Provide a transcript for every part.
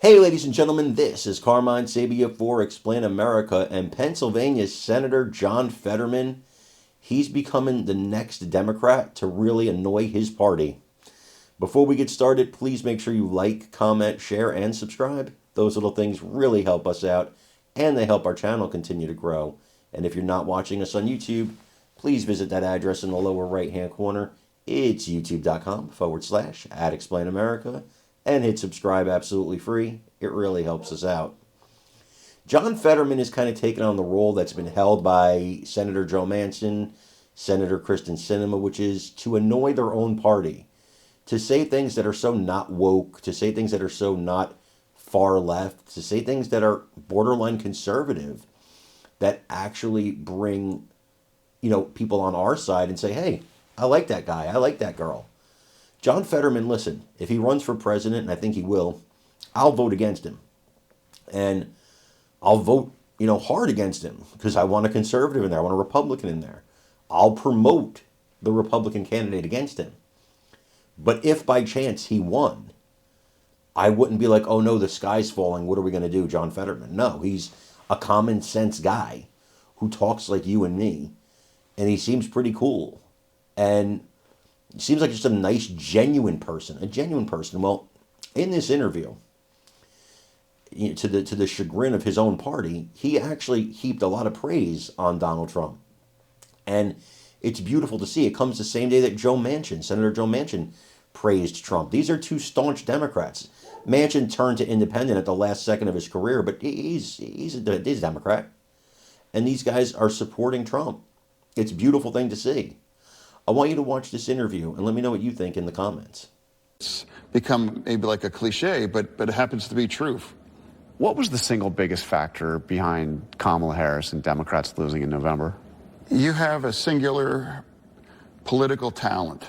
Hey, ladies and gentlemen, this is Carmine Sabia for Explain America, and Pennsylvania Senator John Fetterman, he's becoming the next Democrat to really annoy his party. Before we get started, please make sure you like, comment, share, and subscribe. Those little things really help us out, and they help our channel continue to grow. And if you're not watching us on YouTube, please visit that address in the lower right-hand corner. It's youtube.com/@ExplainAmerica. And hit subscribe absolutely free. It really helps us out. John Fetterman is kind of taking on the role that's been held by Senator Joe Manchin, Senator Kristen Sinema, which is to annoy their own party, to say things that are so not woke, to say things that are so not far left, to say things that are borderline conservative, that actually bring, people on our side and say, hey, I like that guy, I like that girl. John Fetterman, listen, if he runs for president, and I think he will, I'll vote against him. And I'll vote, hard against him because I want a conservative in there. I want a Republican in there. I'll promote the Republican candidate against him. But if by chance he won, I wouldn't be like, oh no, the sky's falling. What are we going to do, John Fetterman? No, he's a common sense guy who talks like you and me. And he seems pretty cool. And he seems like just a nice, genuine person. A genuine person. Well, in this interview, to the chagrin of his own party, he actually heaped a lot of praise on Donald Trump. And it's beautiful to see. It comes the same day that Senator Joe Manchin, praised Trump. These are two staunch Democrats. Manchin turned to independent at the last second of his career, but he's a Democrat. And these guys are supporting Trump. It's a beautiful thing to see. I want you to watch this interview and let me know what you think in the comments. It's become maybe like a cliche, but it happens to be true. What was the single biggest factor behind Kamala Harris and Democrats losing in November? You have a singular political talent.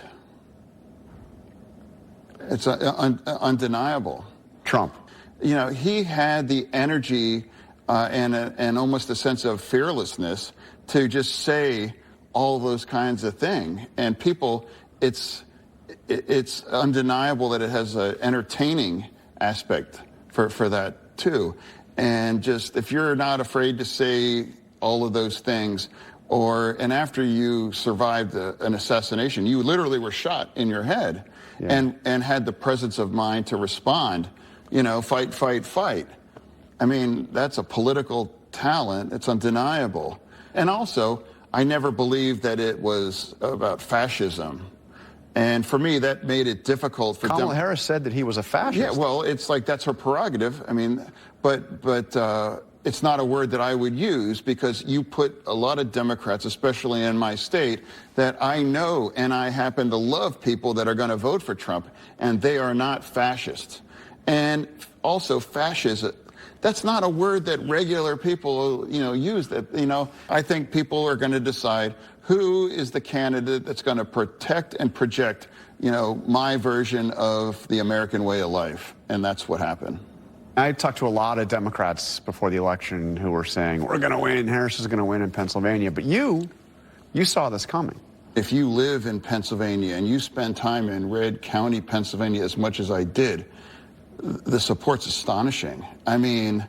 It's undeniable. Trump. He had the energy and almost a sense of fearlessness to just say all those kinds of things. And people, it's undeniable that it has an entertaining aspect for that too. And just, if you're not afraid to say all of those things, and after you survived an assassination, you literally were shot in your head, yeah, and had the presence of mind to respond, fight, fight, fight. I mean, that's a political talent. It's undeniable. And also, I never believed that it was about fascism. And for me, that made it difficult for Kamala Harris said that he was a fascist. Yeah, well, it's like that's her prerogative. I mean, but it's not a word that I would use because you put a lot of Democrats, especially in my state, that I know and I happen to love people that are going to vote for Trump, and they are not fascists. And also fascism, that's not a word that regular people, use. That, I think people are going to decide who is the candidate that's going to protect and project, my version of the American way of life. And that's what happened. I talked to a lot of Democrats before the election who were saying, we're going to win, Harris is going to win in Pennsylvania. But you saw this coming. If you live in Pennsylvania and you spend time in Red County, Pennsylvania, as much as I did, the support's astonishing. I mean,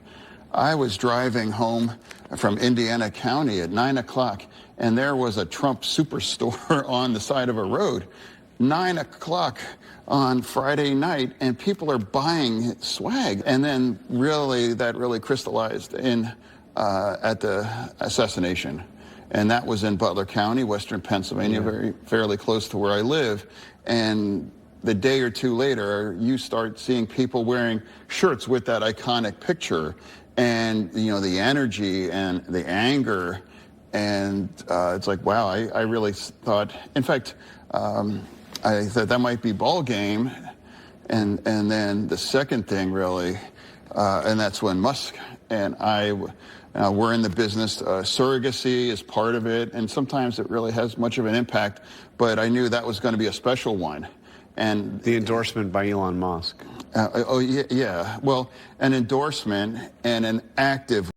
I was driving home from Indiana County at 9 o'clock, and there was a Trump superstore on the side of a road. 9 o'clock on Friday night, and people are buying swag. And then that really crystallized at the assassination. And that was in Butler County, Western Pennsylvania, fairly close to where I live. And the day or two later, you start seeing people wearing shirts with that iconic picture, and the energy and the anger, and it's like, wow, I really thought. In fact, I thought that might be ball game, and then the second thing really, and that's when Musk and I. We're in the business. Surrogacy is part of it, and sometimes it really has much of an impact. But I knew that was going to be a special one. And the endorsement by Elon Musk. Yeah. Well, an endorsement and an active